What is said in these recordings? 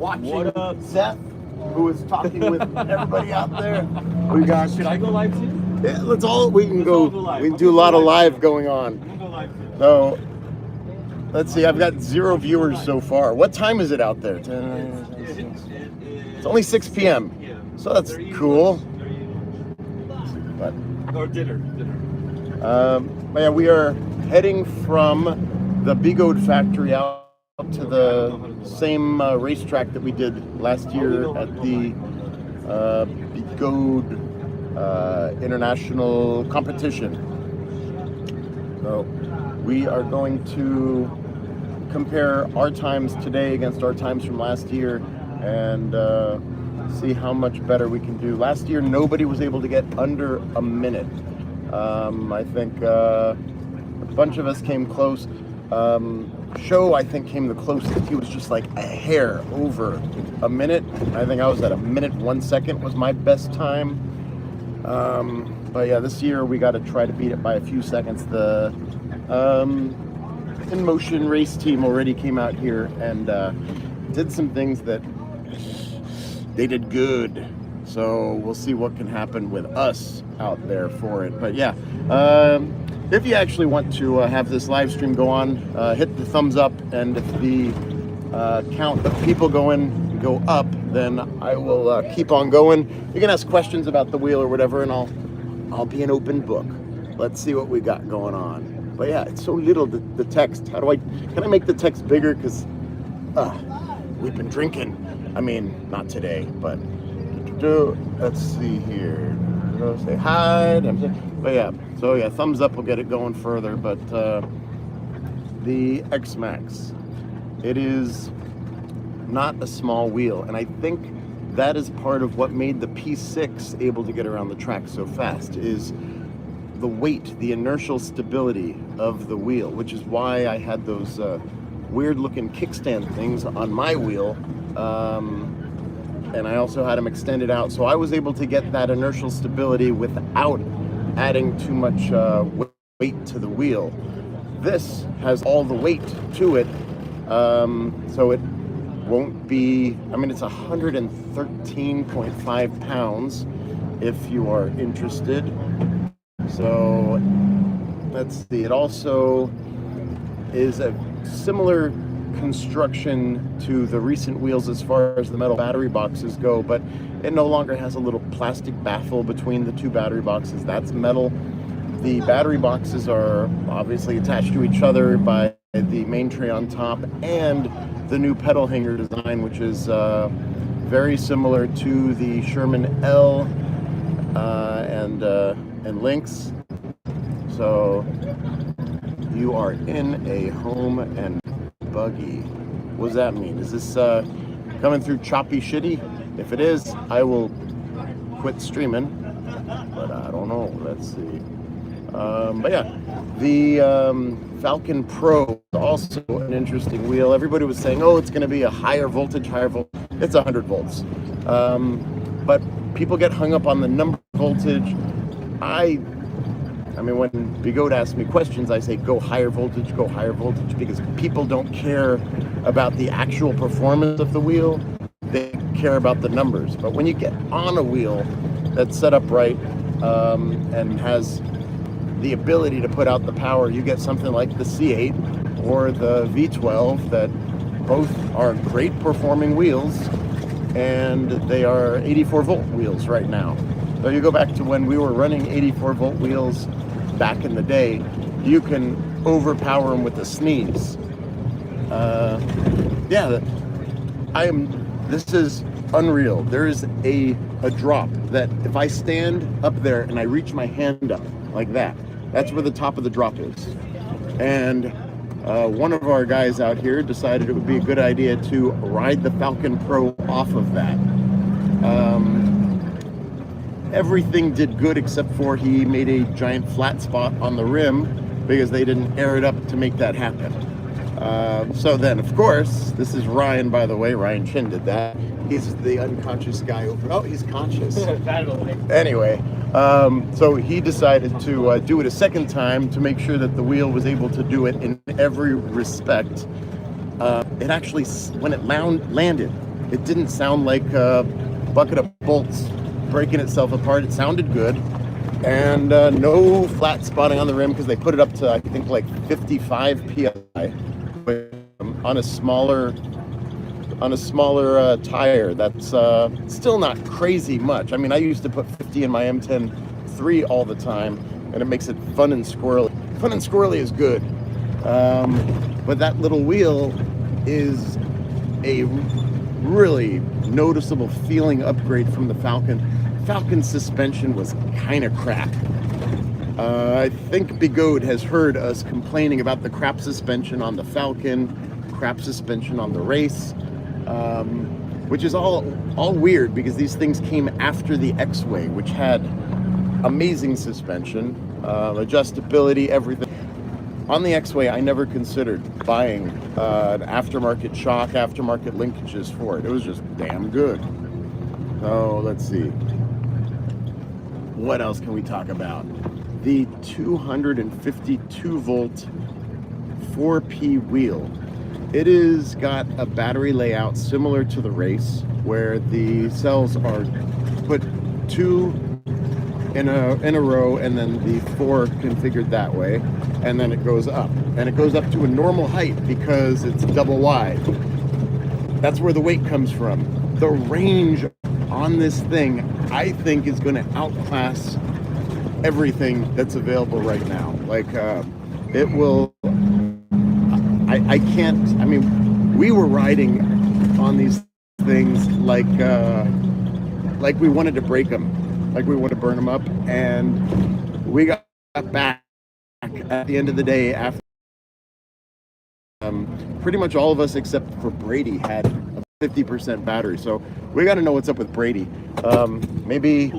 watching What up? Seth, who is talking with everybody out there. We got. Should I go live too? Yeah, let's all. We can Let's go. all go live. We can I'm do a gonna lot go of live. live going on. I'm gonna go live too. So let's see. I've got 0 viewers so far. What time is it out there? It's only 6 p.m. So that's cool. But Or dinner. but yeah, we are heading from the Bigode factory out to the same racetrack that we did last year at the Bigode International Competition. So we are going to compare our times today against our times from last year and see how much better we can do. Last year, nobody was able to get under a minute. I think a bunch of us came close. Show, I think, came the closest. He was just like a hair over a minute. I think I was at 1:01 was my best time. But yeah, this year we got to try to beat it by a few seconds. The InMotion race team already came out here and did some things that they did good. So we'll see what can happen with us out there for it. But yeah, if you actually want to have this live stream go on, hit the thumbs up, and if the count of people go up, then I will keep on going. You can ask questions about the wheel or whatever, and I'll be an open book. Let's see what we got going on. But yeah, it's so little, the text. Can I make the text bigger? Because we've been drinking. I mean, not today, but let's see here. Say hi. But yeah, so yeah, thumbs up will get it going further. But the X-Maxx, it is not a small wheel, and I think that is part of what made the P6 able to get around the track so fast, is the weight, the inertial stability of the wheel, which is why I had those weird looking kickstand things on my wheel, and I also had them extended out, so I was able to get that inertial stability without adding too much weight to the wheel. This has all the weight to it, so it won't be, I mean, it's 113.5 pounds if you are interested. So let's see, it also is a similar construction to the recent wheels as far as the metal battery boxes go, but it no longer has a little plastic baffle between the two battery boxes. That's metal. The battery boxes are obviously attached to each other by the main tray on top and the new pedal hanger design, which is very similar to the Sherman L and Lynx. So you are in a home and buggy. What does that mean? Is this coming through choppy shitty? If it is, I will quit streaming, but I don't know. Let's see. But yeah, the Falcon Pro is also an interesting wheel. Everybody was saying, oh, it's going to be a higher voltage. It's 100 volts. But people get hung up on the number voltage. I mean, when Bigode asks me questions, I say go higher voltage, because people don't care about the actual performance of the wheel. They care about the numbers. But when you get on a wheel that's set up right and has the ability to put out the power, you get something like the C8 or the V12 that both are great performing wheels, and they are 84 volt wheels right now. So you go back to when we were running 84 volt wheels back in the day, you can overpower them with a sneeze. This is unreal. There is a drop that if I stand up there and I reach my hand up like that, that's where the top of the drop is. And one of our guys out here decided it would be a good idea to ride the Falcon Pro off of that. Everything did good except for he made a giant flat spot on the rim because they didn't air it up to make that happen. So then, of course, this is Ryan, by the way. Ryan Chin did that. He's the unconscious guy over. Oh, he's conscious. Anyway, so he decided to do it a second time to make sure that the wheel was able to do it in every respect. It actually, when it landed, It didn't sound like a bucket of bolts breaking itself apart. It sounded good. And no flat spotting on the rim because they put it up to, I think, like 55 PSI on a smaller tire. That's still not crazy much. I mean, I used to put 50 in my M10-3 all the time, and it makes it fun and squirrely. Fun and squirrely is good. But that little wheel is a really noticeable feeling upgrade from the Falcon. Falcon's suspension was kind of crap. I think Bigode has heard us complaining about the crap suspension on the Falcon, crap suspension on the race, which is all weird because these things came after the XWay, which had amazing suspension, adjustability, everything. On the XWay, I never considered buying an aftermarket shock, aftermarket linkages for it. It was just damn good. So let's see. What else can we talk about? The 252 volt 4P wheel. It is got a battery layout similar to the race, where the cells are put 2 in a row, and then the 4 configured that way, and then it goes up. And it goes up to a normal height because it's double wide. That's where the weight comes from. The range on this thing, I think, is going to outclass everything that's available right now. Like, it will... I can't... I mean, we were riding on these things like we wanted to break them. Like we wanted to burn them up. And we got back at the end of the day after... pretty much all of us, except for Brady, had a 50% battery. So we got to know what's up with Brady. Maybe...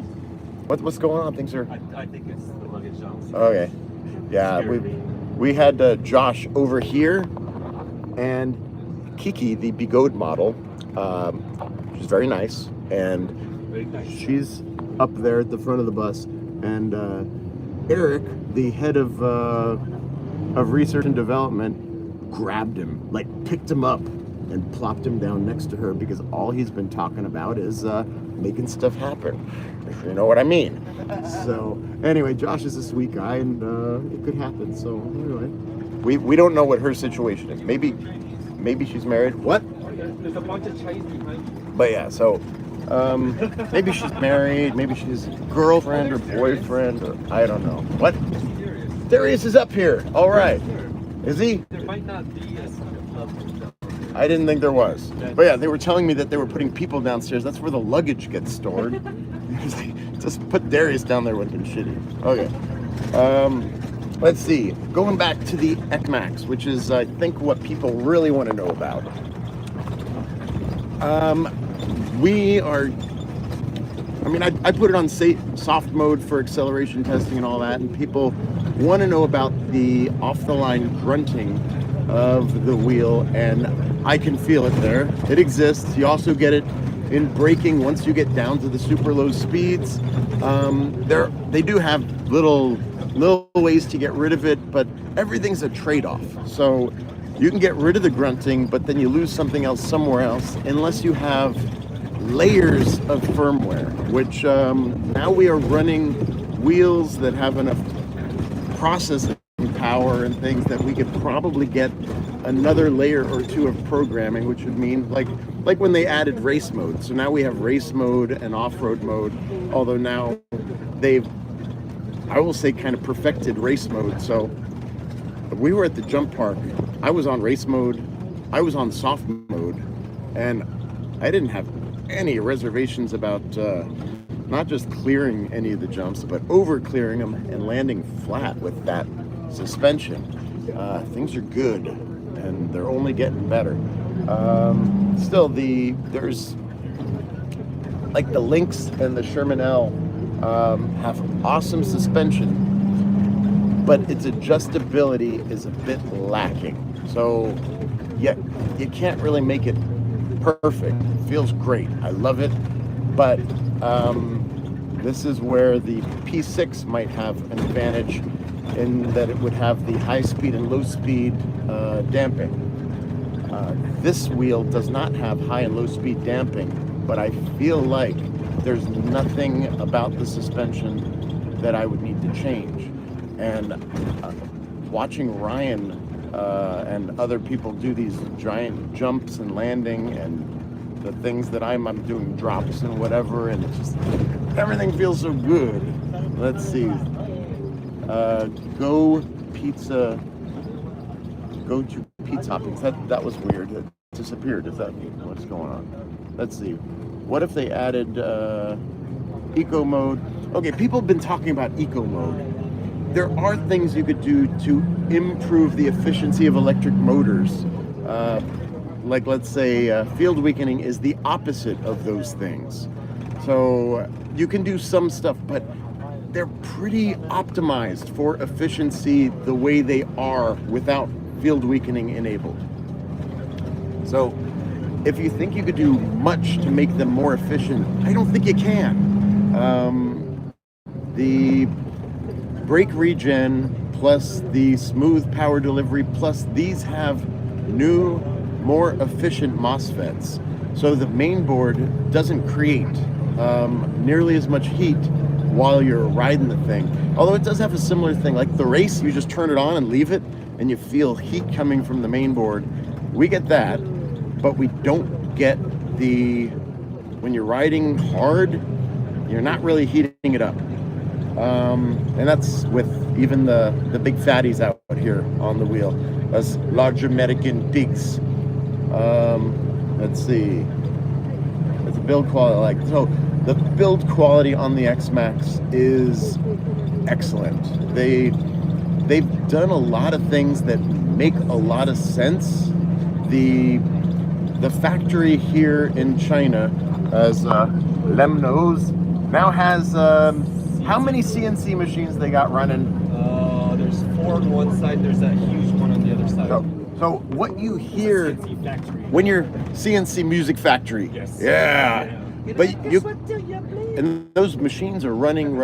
What's going on? Things are... I think it's the luggage zones. Okay. Yeah, we had Josh over here, and Kiki, the Bigode model. She's very nice, and she's up there at the front of the bus. And Eric, the head of research and development, grabbed him, like picked him up and plopped him down next to her, because all he's been talking about is making stuff happen, if you know what I mean. So anyway, Josh is a sweet guy, and it could happen. So anyway, we don't know what her situation is. Maybe she's married. What? There's a bunch of Chinese behind. But yeah, so maybe she's married, maybe she's girlfriend or boyfriend, or I don't know. What? Darius is up here. All right. Is he? There might not be a I didn't think there was. But yeah, they were telling me that they were putting people downstairs. That's where the luggage gets stored. Just put Darius down there, would have been shitty. Okay. Let's see. Going back to the X-Maxx, which is, I think, what people really want to know about. We are... I mean, I put it on soft mode for acceleration testing and all that, and people want to know about the off-the-line grunting of the wheel, and I can feel it there. It exists. You also get it in braking once you get down to the super low speeds. They do have little ways to get rid of it, but everything's a trade-off. So you can get rid of the grunting, but then you lose something else somewhere else, unless you have layers of firmware, which now we are running wheels that have enough processing power and things that we could probably get another layer or two of programming, which would mean like when they added race mode. So now we have race mode and off-road mode, although now they've, I will say, kind of perfected race mode. So we were at the jump park. I was on race mode, I was on soft mode, and I didn't have any reservations about not just clearing any of the jumps, but over clearing them and landing flat with that suspension. Things are good, and they're only getting better. Still, there's like the Lynx and the Sherman L have awesome suspension, but its adjustability is a bit lacking. So yeah, you can't really make it perfect. It feels great. I love it, but this is where the P6 might have an advantage, in that it would have the high speed and low speed damping. This wheel does not have high and low speed damping, but I feel like there's nothing about the suspension that I would need to change. And watching Ryan and other people do these giant jumps and landing and the things that I'm doing, drops and whatever, and it's just, everything feels so good. Let's see. Go to pizza toppings. That was weird. It disappeared. Does that mean what's going on? Let's see. What if they added eco mode? Okay, people have been talking about eco mode. There are things you could do to improve the efficiency of electric motors. Like, let's say field weakening is the opposite of those things. So you can do some stuff, but they're pretty optimized for efficiency the way they are without field weakening enabled. So if you think you could do much to make them more efficient, I don't think you can. The brake regen plus the smooth power delivery plus these have new, more efficient MOSFETs. So the main board doesn't create nearly as much heat while you're riding the thing. Although it does have a similar thing, like the race, you just turn it on and leave it, and you feel heat coming from the main board. We get that, but we don't get when you're riding hard, you're not really heating it up. And that's with even the big fatties out here on the wheel, us large American pigs. Let's see. It's a build quality, so the build quality on the X-Maxx is excellent. They've done a lot of things that make a lot of sense. The factory here in China, as Lem knows, now has how many CNC machines they got running? There's 4 on one side. There's that huge one on the other side. So what you hear CNC factory. when you're CNC Music Factory, Yes. Yeah. But and those machines are running,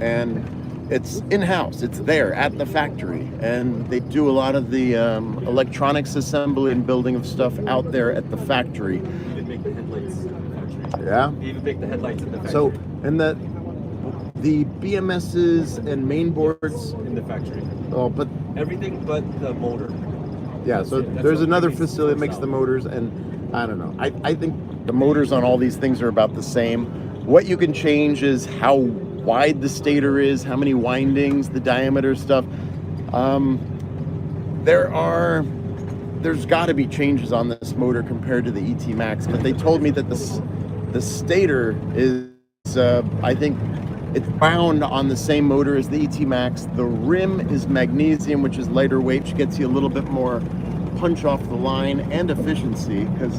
and it's in-house. It's there at the factory, and they do a lot of the electronics assembly and building of stuff out there at the factory. They even make the headlights in the factory. Yeah. They even make the headlights in the factory. So, and the BMSs and main boards in the factory. Oh, but Everything but the motor. yeah. So That's there's what another makes facility that makes the motors, and I don't know. I think the motors on all these things are about the same. What you can change is how wide the stator is, how many windings, the diameter stuff. There's got to be changes on this motor compared to the ET-Max, but they told me that the stator is, I think, it's bound on the same motor as the ET-Max. The rim is magnesium, which is lighter weight, which gets you a little bit more punch off the line and efficiency, because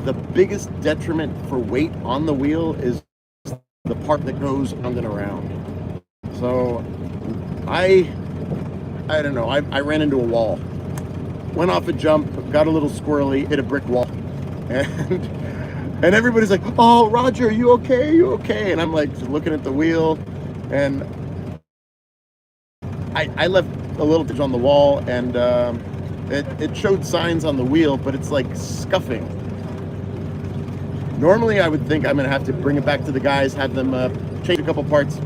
the biggest detriment for weight on the wheel is the part that goes round and around. So I don't know, I ran into a wall, went off a jump, got a little squirrely, hit a brick wall, and everybody's like, "Oh, Roger, you okay? You okay?" And I'm like looking at the wheel, and I left a little bit on the wall, and it showed signs on the wheel, but it's like scuffing. Normally I would think I'm gonna have to bring it back to the guys, have them change a couple parts.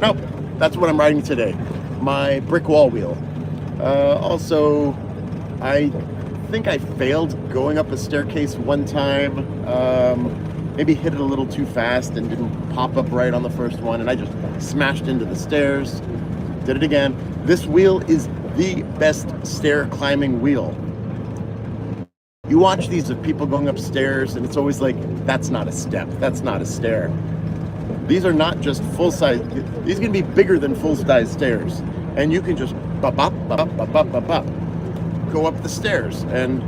Nope, that's what I'm riding today, my brick wall wheel. Also, I think I failed going up a staircase one time. Maybe hit it a little too fast and didn't pop up right on the first one, and I just smashed into the stairs. Did it again. This wheel is the best stair climbing wheel. You watch these of people going upstairs, and it's always like, that's not a step, that's not a stair. These are not just full-size, these can be bigger than full-size stairs, and you can just bop, bop, bop, bop, bop, bop, bop, go up the stairs. And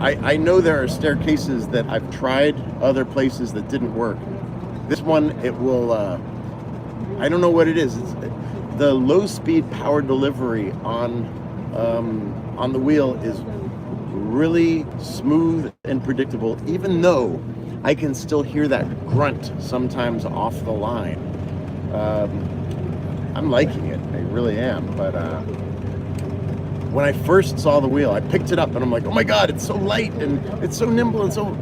I know there are staircases that I've tried other places that didn't work. This one, it will, I don't know what it is. It's the low-speed power delivery on the wheel is really smooth and predictable, even though I can still hear that grunt sometimes off the line. I'm liking it, I really am, but when I first saw the wheel, I picked it up and I'm like, oh my God, it's so light and it's so nimble and so,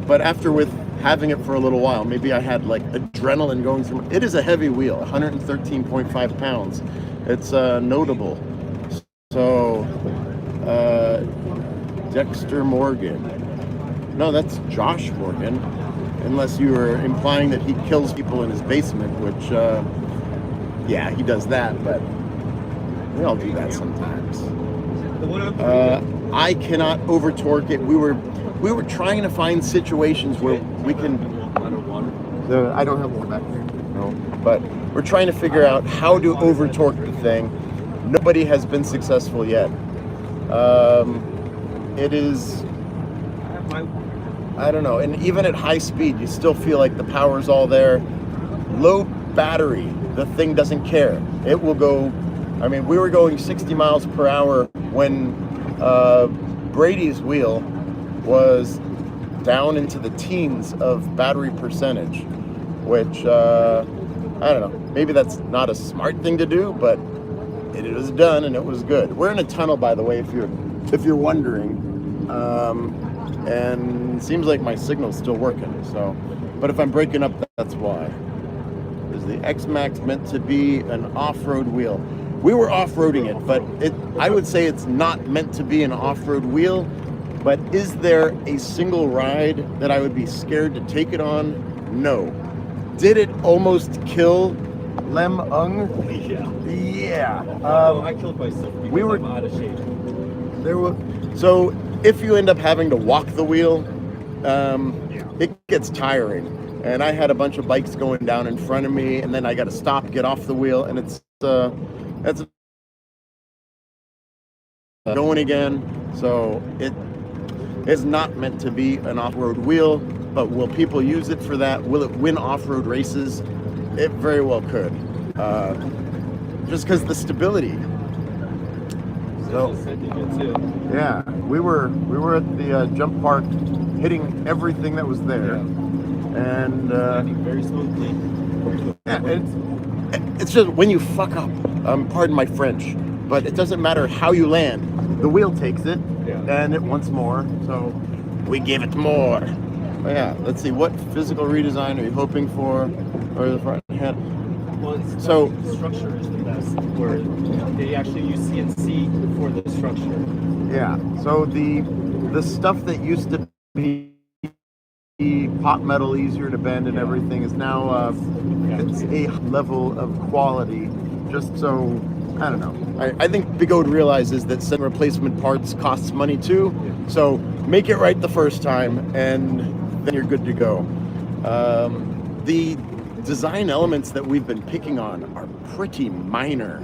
but after with having it for a little while, maybe I had like adrenaline going through. It is a heavy wheel, 113.5 pounds. It's notable. So, Dexter Morgan. No, that's Josh Morgan, unless you were implying that he kills people in his basement, which, yeah, he does that, but we all do that sometimes. I cannot over torque it. We were trying to find situations where we can. I don't have one back there. No, but we're trying to figure out how to over torque the thing. Nobody has been successful yet. It is. I don't know. And even at high speed, you still feel like the power's all there. Low battery, the thing doesn't care. It will go. I mean, we were going 60 miles per hour when Brady's wheel was down into the teens of battery percentage, which, I don't know, maybe that's not a smart thing to do, but it was done and it was good. We're in a tunnel, by the way, if you're wondering, and it seems like my signal's still working, so, but if I'm breaking up, that's why. Is the X-Maxx meant to be an off-road wheel? We were off-roading it, but I would say it's not meant to be an off-road wheel, but is there a single ride that I would be scared to take it on? No. Did it almost kill Lem Ung? Yeah. Yeah. I killed myself because we were I'm out of shape. So if you end up having to walk the wheel, it gets tiring. And I had a bunch of bikes going down in front of me, and then I got to stop, get off the wheel, and it's going again. So it is not meant to be an off-road wheel, but will people use it for that? Will it win off-road races? It very well could, just because the stability. So yeah, we were at the jump park, hitting everything that was there, and very smoothly. Yeah, it's just when you fuck up. Pardon my French, but it doesn't matter how you land. The wheel takes it, and it wants more. So we give it more. But yeah, let's see. What physical redesign are you hoping for? Or the front head? Well, so the structure is the best, where they actually use CNC for the structure. Yeah. So the stuff that used to be pot metal, easier to bend and everything, is now it's a level of quality. Just so I don't know. I think Bigode realizes that setting replacement parts costs money too. So make it right the first time, and then you're good to go. The design elements that we've been picking on are pretty minor.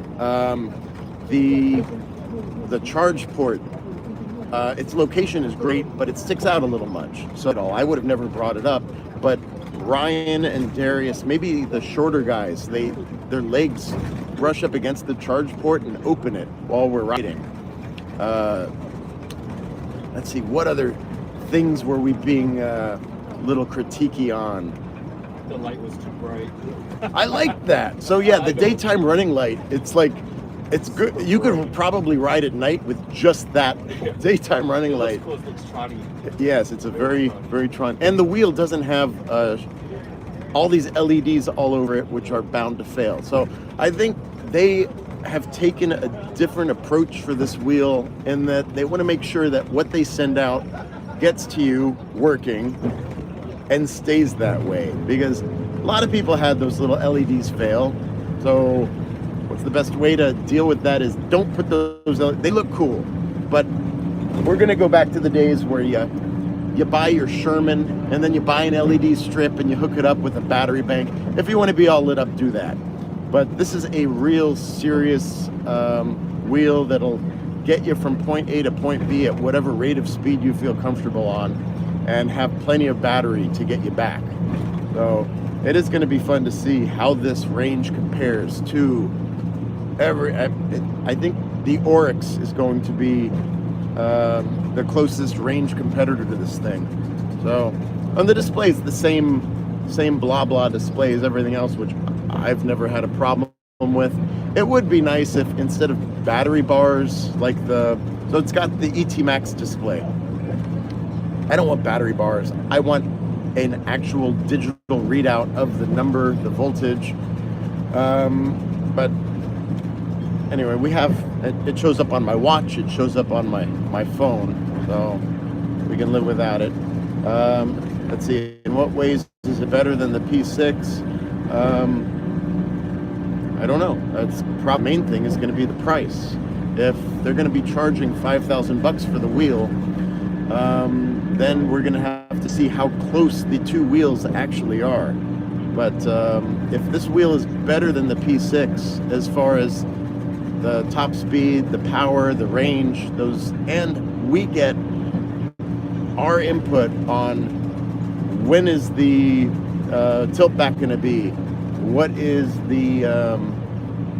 The charge port, its location is great, but it sticks out a little much. So I would have never brought it up, but Ryan and Darius, maybe the shorter guys, their legs brush up against the charge port and open it while we're riding. Let's see, what other things were we being little critiquey on? The light was too bright. I like that. So yeah, the daytime running light, it's like, it's good. You could probably ride at night with just that daytime running light. It looks Tron-y. Yes, it's a very, very Tron. And the wheel doesn't have all these LEDs all over it, which are bound to fail. So I think they have taken a different approach for this wheel, in that they want to make sure that what they send out gets to you working and stays that way. Because a lot of people had those little LEDs fail. So what's the best way to deal with that is don't put those, they look cool, but we're gonna go back to the days where you buy your Sherman and then you buy an LED strip and you hook it up with a battery bank. If you want to be all lit up, do that. But this is a real serious wheel that'll get you from point A to point B at whatever rate of speed you feel comfortable on, and have plenty of battery to get you back. So it is going to be fun to see how this range compares to I think the Oryx is going to be the closest range competitor to this thing. So on the displays, the same blah blah display as everything else, which I've never had a problem problem with. It would be nice if instead of battery bars, like so it's got the ET-Max display. I don't want battery bars. I want an actual digital readout of the number, the voltage. But anyway, it shows up on my watch, it shows up on my phone, so we can live without it. Let's see, in what ways is it better than the P6? I don't know. That's the main thing is going to be the price. If they're going to be charging $5,000 for the wheel, then we're going to have to see how close the two wheels actually are. But if this wheel is better than the P6 as far as the top speed, the power, the range, and we get our input on when is the tilt back going to be, what is the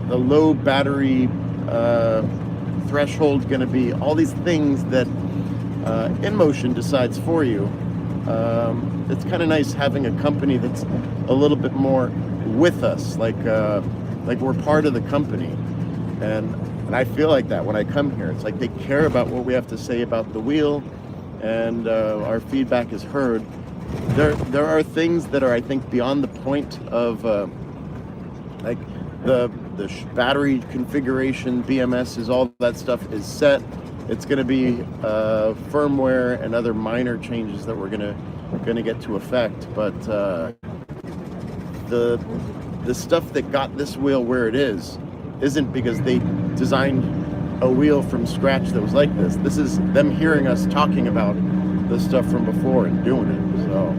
low battery threshold going to be, all these things that InMotion decides for you. It's kind of nice having a company that's a little bit more with us, like we're part of the company, and I feel like that when I come here. It's like they care about what we have to say about the wheel, and our feedback is heard. There are things that are, I think, beyond the point of like the battery configuration, BMS, is all that stuff is set. It's going to be firmware and other minor changes that we're going to get to effect. But the stuff that got this wheel where it is isn't because they designed a wheel from scratch that was like this. This is them hearing us talking about the stuff from before and doing it. So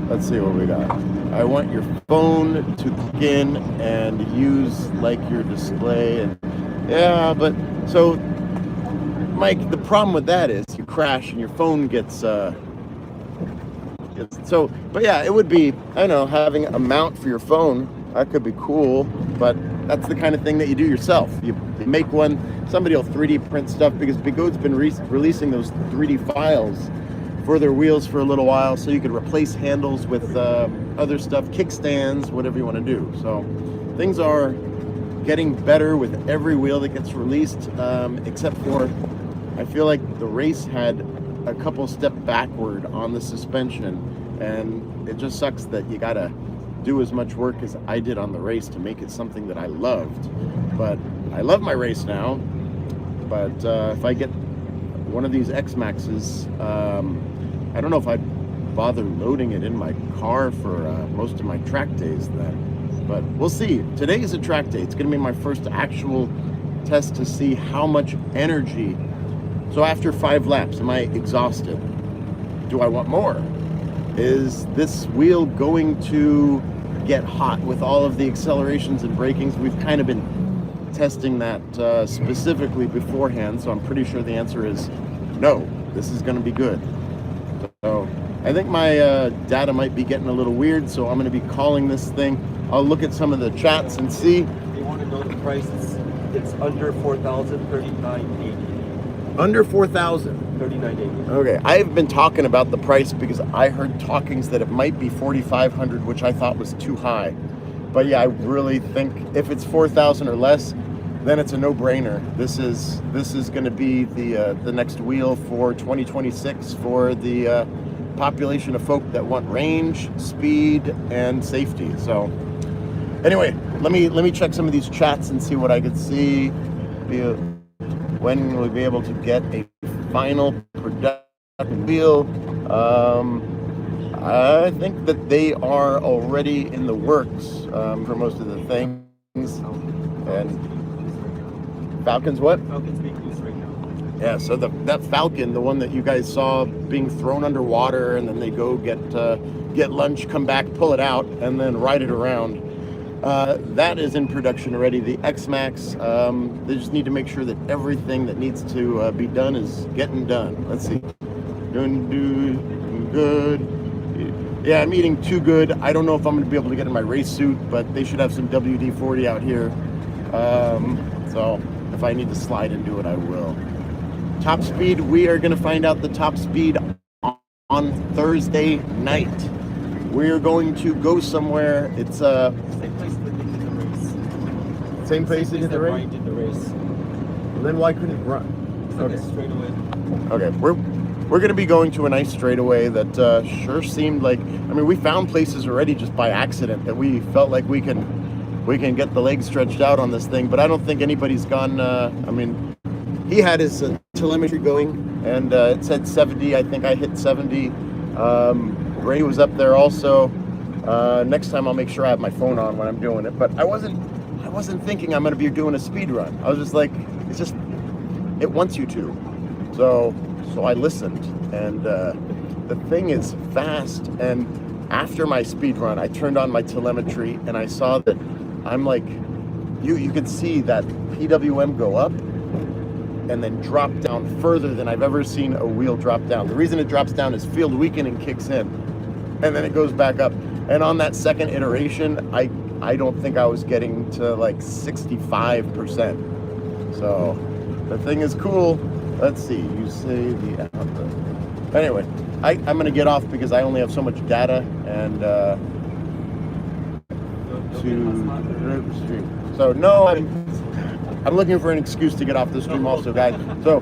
let's see what we got. I want your phone to click in and use like your display. And yeah, but so Mike, the problem with that is you crash and your phone gets so. But yeah, it would be, I don't know, having a mount for your phone. That could be cool, but that's the kind of thing that you do yourself. You make one. Somebody will 3D print stuff, because Bigode's been releasing those 3D files for their wheels for a little while, so you could replace handles with other stuff, kickstands, whatever you want to do. So things are getting better with every wheel that gets released, except for I feel like the race had a couple step backward on the suspension, and it just sucks that you gotta do as much work as I did on the race to make it something that I loved. But I love my race now. But if I get one of these X-Maxes, I don't know if I'd bother loading it in my car for most of my track days then. But we'll see. Today is a track day. It's going to be my first actual test to see how much energy. So after 5 laps, am I exhausted? Do I want more? Is this wheel going to get hot with all of the accelerations and brakings? We've kind of been testing that specifically beforehand, so I'm pretty sure the answer is no. This is going to be good. So I think my data might be getting a little weird, so I'm going to be calling this thing. I'll look at some of the chats and see. They want to know the price. It's under 4,000, 39.80. Under 4,000. 39.80. Okay, I've been talking about the price because I heard talkings that it might be 4,500, which I thought was too high. But yeah, I really think if it's 4,000 or less, then it's a no-brainer. This is going to be the next wheel for 2026 for the population of folk that want range, speed, and safety. So anyway, let me check some of these chats and see what I could see. When will we be able to get a final production wheel? I think that they are already in the works for most of the things. And Falcon's what? Falcon's being used right now. Yeah, so that Falcon, the one that you guys saw being thrown underwater, and then they go get lunch, come back, pull it out, and then ride it around. That is in production already. The X-Maxx, they just need to make sure that everything that needs to be done is getting done. Let's see. Doing good. Yeah, I'm eating too good. I don't know if I'm going to be able to get in my race suit, but they should have some WD-40 out here. So if I need to slide and do it, I will. Top speed, we are going to find out the top speed on Thursday night. We're going to go somewhere. It's Same place that they did the race. Same place you did the race? Brian did the race. Then why couldn't it run? Okay. Straight away. Okay, we're going to be going to a nice straightaway that sure seemed like, I mean, we found places already just by accident that we felt like we can get the legs stretched out on this thing, but I don't think anybody's gone, I mean, he had his telemetry going, and it said 70. I think I hit 70. Ray was up there also. Next time I'll make sure I have my phone on when I'm doing it, but I wasn't thinking I'm going to be doing a speed run. I was just like, it wants you to. So I listened, and the thing is fast. And after my speed run, I turned on my telemetry, and I saw that I'm like, you could see that PWM go up and then drop down further than I've ever seen a wheel drop down. The reason it drops down is field weakening kicks in, and then it goes back up. And on that second iteration, I don't think I was getting to like 65%. So the thing is cool. Let's see, you say the output. Anyway, I'm gonna get off because I only have so much data, and to stream. So no, I'm looking for an excuse to get off the stream also, guys. So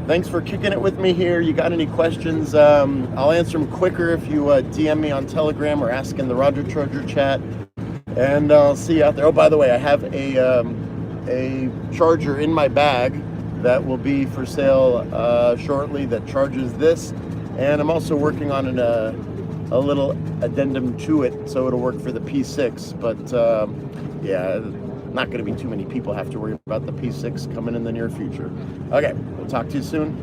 thanks for kicking it with me here. You got any questions? I'll answer them quicker if you DM me on Telegram or ask in the Roger Charger chat, and I'll see you out there. Oh, by the way, I have a charger in my bag that will be for sale shortly that charges this, and I'm also working on a little addendum to it so it'll work for the P6, but yeah, not going to be too many people have to worry about the P6 coming in the near future. Okay, we'll talk to you soon.